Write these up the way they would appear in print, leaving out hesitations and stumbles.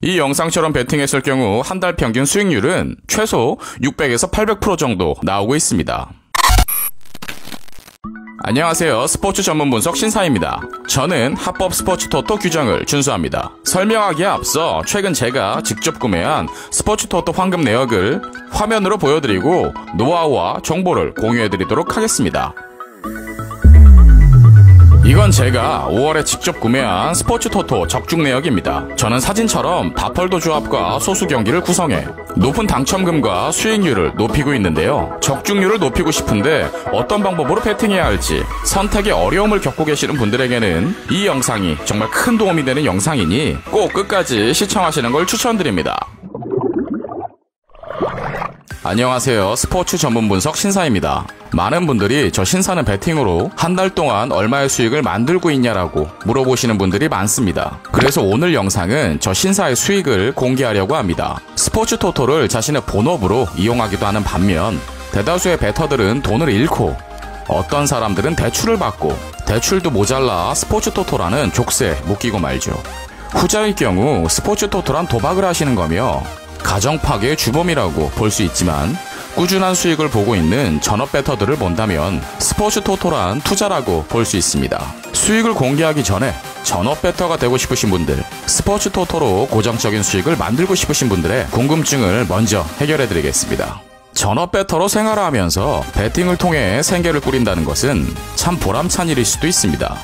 이 영상처럼 베팅했을 경우 한 달 평균 수익률은 최소 600에서 800% 정도 나오고 있습니다. 안녕하세요. 스포츠 전문 분석 신사입니다. 저는 합법 스포츠 토토 규정을 준수합니다. 설명하기에 앞서 최근 제가 직접 구매한 스포츠 토토 황금 내역을 화면으로 보여드리고 노하우와 정보를 공유해드리도록 하겠습니다. 이건 제가 5월에 직접 구매한 스포츠 토토 적중 내역입니다. 저는 사진처럼 바펄도 조합과 소수 경기를 구성해 높은 당첨금과 수익률을 높이고 있는데요. 적중률을 높이고 싶은데 어떤 방법으로 베팅해야 할지 선택에 어려움을 겪고 계시는 분들에게는 이 영상이 정말 큰 도움이 되는 영상이니 꼭 끝까지 시청하시는 걸 추천드립니다. 안녕하세요. 스포츠 전문 분석 신사입니다. 많은 분들이 저 신사는 베팅으로 한 달 동안 얼마의 수익을 만들고 있냐라고 물어보시는 분들이 많습니다. 그래서 오늘 영상은 저 신사의 수익을 공개하려고 합니다. 스포츠 토토를 자신의 본업으로 이용하기도 하는 반면 대다수의 베터들은 돈을 잃고 어떤 사람들은 대출을 받고 대출도 모자라 스포츠 토토라는 족쇄에 묶이고 말죠. 후자의 경우 스포츠 토토란 도박을 하시는 거며 가정 파괴의 주범이라고 볼 수 있지만 꾸준한 수익을 보고 있는 전업 베터들을 본다면 스포츠 토토란 투자라고 볼 수 있습니다. 수익을 공개하기 전에 전업 베터가 되고 싶으신 분들, 스포츠 토토로 고정적인 수익을 만들고 싶으신 분들의 궁금증을 먼저 해결해드리겠습니다. 전업 베터로 생활하면서 베팅을 통해 생계를 꾸린다는 것은 참 보람찬 일일 수도 있습니다.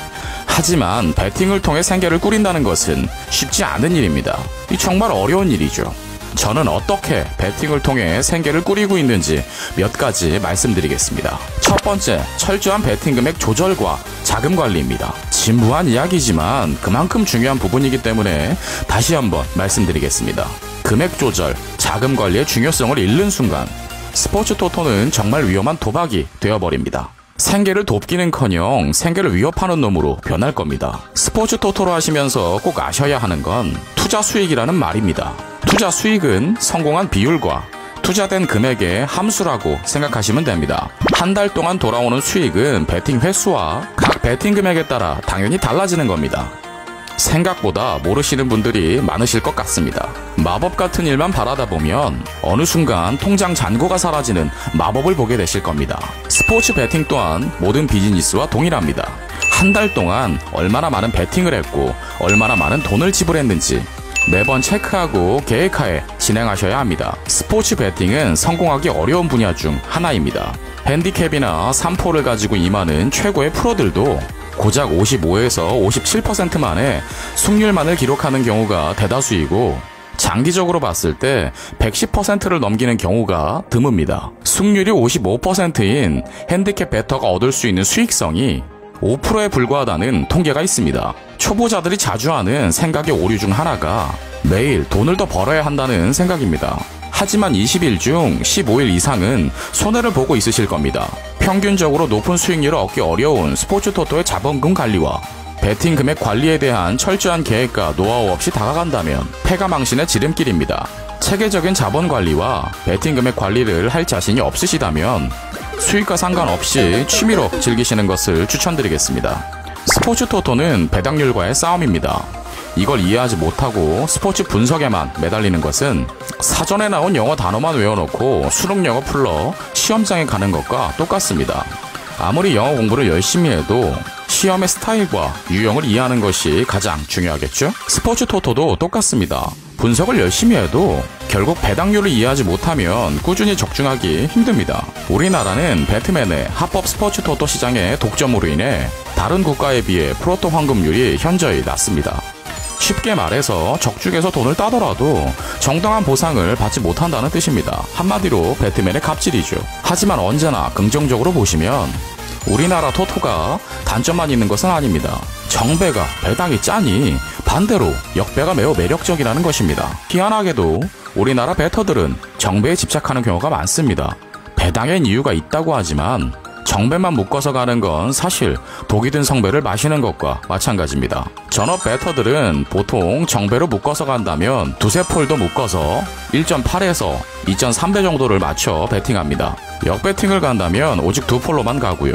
하지만 베팅을 통해 생계를 꾸린다는 것은 쉽지 않은 일입니다. 이 정말 어려운 일이죠. 저는 어떻게 베팅을 통해 생계를 꾸리고 있는지 몇 가지 말씀드리겠습니다. 첫 번째, 철저한 베팅 금액 조절과 자금 관리입니다. 진부한 이야기지만 그만큼 중요한 부분이기 때문에 다시 한번 말씀드리겠습니다. 금액 조절, 자금 관리의 중요성을 잃는 순간 스포츠 토토는 정말 위험한 도박이 되어버립니다. 생계를 돕기는커녕 생계를 위협하는 놈으로 변할 겁니다. 스포츠 토토로 하시면서 꼭 아셔야 하는 건 투자 수익이라는 말입니다. 투자 수익은 성공한 비율과 투자된 금액의 함수라고 생각하시면 됩니다. 한 달 동안 돌아오는 수익은 베팅 횟수와 각 베팅 금액에 따라 당연히 달라지는 겁니다. 생각보다 모르시는 분들이 많으실 것 같습니다. 마법 같은 일만 바라다 보면 어느 순간 통장 잔고가 사라지는 마법을 보게 되실 겁니다. 스포츠 베팅 또한 모든 비즈니스와 동일합니다. 한 달 동안 얼마나 많은 베팅을 했고 얼마나 많은 돈을 지불했는지 매번 체크하고 계획하에 진행하셔야 합니다. 스포츠 베팅은 성공하기 어려운 분야 중 하나입니다. 핸디캡이나 3포를 가지고 임하는 최고의 프로들도 고작 55에서 57%만의 승률만을 기록하는 경우가 대다수이고 장기적으로 봤을 때 110%를 넘기는 경우가 드뭅니다. 승률이 55%인 핸디캡 베터가 얻을 수 있는 수익성이 5%에 불과하다는 통계가 있습니다. 초보자들이 자주 하는 생각의 오류 중 하나가 매일 돈을 더 벌어야 한다는 생각입니다. 하지만 20일 중 15일 이상은 손해를 보고 있으실 겁니다. 평균적으로 높은 수익률을 얻기 어려운 스포츠 토토의 자본금 관리와 베팅 금액 관리에 대한 철저한 계획과 노하우 없이 다가간다면 패가 망신의 지름길입니다. 체계적인 자본 관리와 베팅 금액 관리를 할 자신이 없으시다면 수익과 상관없이 취미로 즐기시는 것을 추천드리겠습니다. 스포츠 토토는 배당률과의 싸움입니다. 이걸 이해하지 못하고 스포츠 분석에만 매달리는 것은 사전에 나온 영어 단어만 외워놓고 수능 영어 풀러 시험장에 가는 것과 똑같습니다. 아무리 영어 공부를 열심히 해도 시험의 스타일과 유형을 이해하는 것이 가장 중요하겠죠? 스포츠 토토도 똑같습니다. 분석을 열심히 해도 결국 배당률을 이해하지 못하면 꾸준히 적중하기 힘듭니다. 우리나라는 배트맨의 합법 스포츠 토토 시장의 독점으로 인해 다른 국가에 비해 프로토 환급률이 현저히 낮습니다. 쉽게 말해서 적중해서 돈을 따더라도 정당한 보상을 받지 못한다는 뜻입니다. 한마디로 배트맨의 갑질이죠. 하지만 언제나 긍정적으로 보시면 우리나라 토토가 단점만 있는 것은 아닙니다. 정배가 배당이 짜니 반대로 역배가 매우 매력적이라는 것입니다. 희한하게도 우리나라 베터들은 정배에 집착하는 경우가 많습니다. 배당엔 이유가 있다고 하지만 정배만 묶어서 가는 건 사실 독이 든 성배를 마시는 것과 마찬가지입니다. 전업 베터들은 보통 정배로 묶어서 간다면 두세 폴도 묶어서 1.8에서 2.3배 정도를 맞춰 베팅합니다. 역배팅을 간다면 오직 두 폴로만 가고요.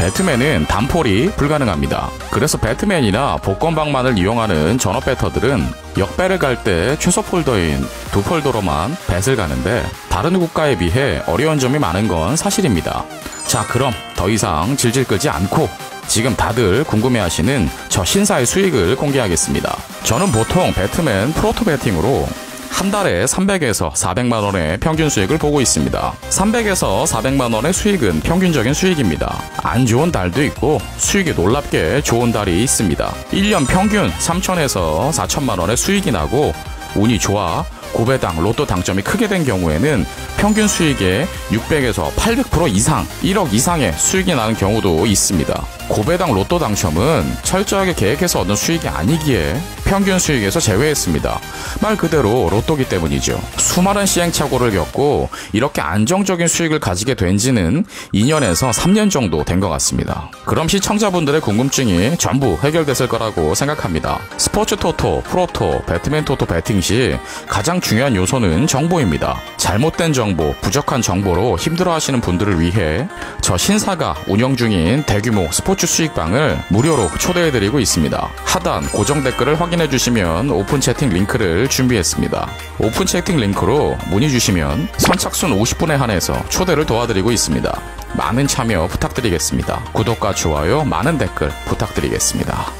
배트맨은 단폴이 불가능합니다. 그래서 배트맨이나 복권방만을 이용하는 전업 배터들은 역배를 갈 때 최소 폴더인 2폴더로만 뱃을 가는데 다른 국가에 비해 어려운 점이 많은 건 사실입니다. 자, 그럼 더 이상 질질 끌지 않고 지금 다들 궁금해하시는 저 신사의 수익을 공개하겠습니다. 저는 보통 배트맨 프로토 배팅으로 한 달에 300에서 400만원의 평균 수익을 보고 있습니다. 300에서 400만원의 수익은 평균적인 수익입니다. 안 좋은 달도 있고 수익이 놀랍게 좋은 달이 있습니다. 1년 평균 3천에서 4천만원의 수익이 나고 운이 좋아 고배당 로또 당첨이 크게 된 경우에는 평균 수익의 600에서 800% 이상, 1억 이상의 수익이 나는 경우도 있습니다. 고배당 로또 당첨은 철저하게 계획해서 얻은 수익이 아니기에 평균 수익에서 제외했습니다. 말 그대로 로또기 때문이죠. 수많은 시행착오를 겪고 이렇게 안정적인 수익을 가지게 된 지는 2년에서 3년 정도 된 것 같습니다. 그럼 시청자분들의 궁금증이 전부 해결됐을 거라고 생각합니다. 스포츠 토토, 프로토, 배트맨 토토 배팅 시 가장 중요한 요소는 정보입니다. 잘못된 정보, 부족한 정보로 힘들어하시는 분들을 위해 저 신사가 운영 중인 대규모 스포츠 수익방을 무료로 초대해드리고 있습니다. 하단 고정 댓글을 확인해주시면 오픈 채팅 링크를 준비했습니다. 오픈 채팅 링크로 문의 주시면 선착순 50분에 한해서 초대를 도와드리고 있습니다. 많은 참여 부탁드리겠습니다. 구독과 좋아요, 많은 댓글 부탁드리겠습니다.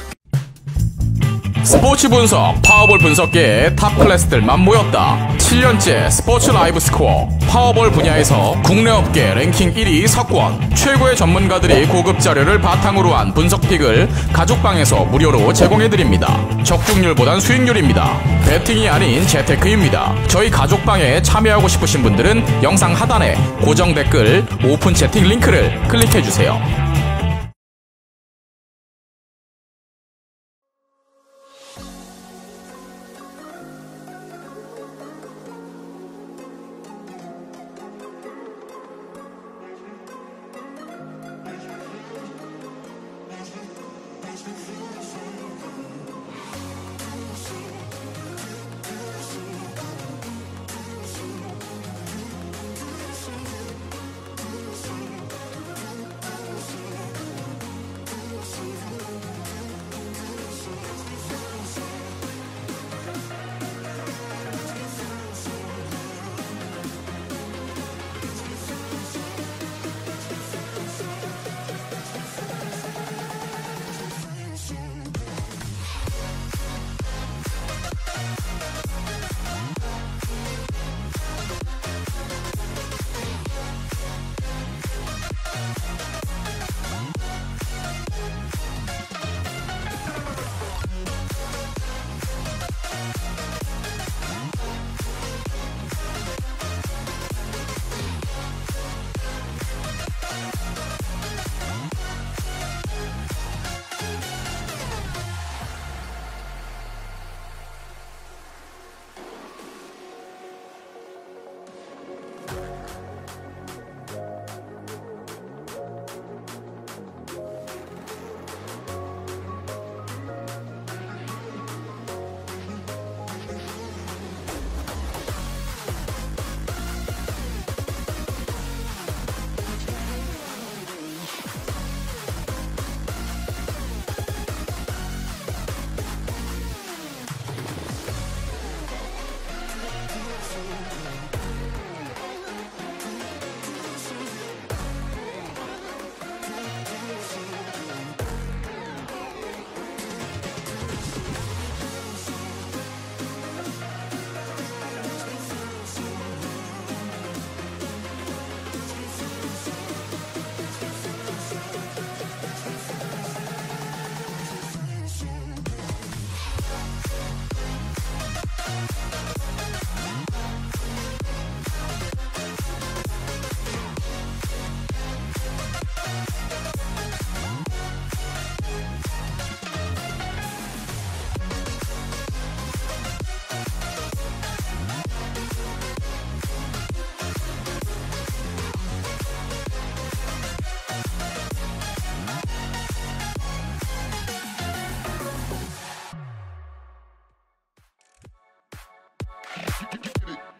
스포츠 분석, 파워볼 분석계의 탑 클래스들만 모였다. 7년째 스포츠 라이브 스코어, 파워볼 분야에서 국내 업계 랭킹 1위 석권, 최고의 전문가들이 고급 자료를 바탕으로 한 분석픽을 가족방에서 무료로 제공해드립니다. 적중률보단 수익률입니다. 배팅이 아닌 재테크입니다. 저희 가족방에 참여하고 싶으신 분들은 영상 하단에 고정 댓글 오픈 채팅 링크를 클릭해주세요. Get it.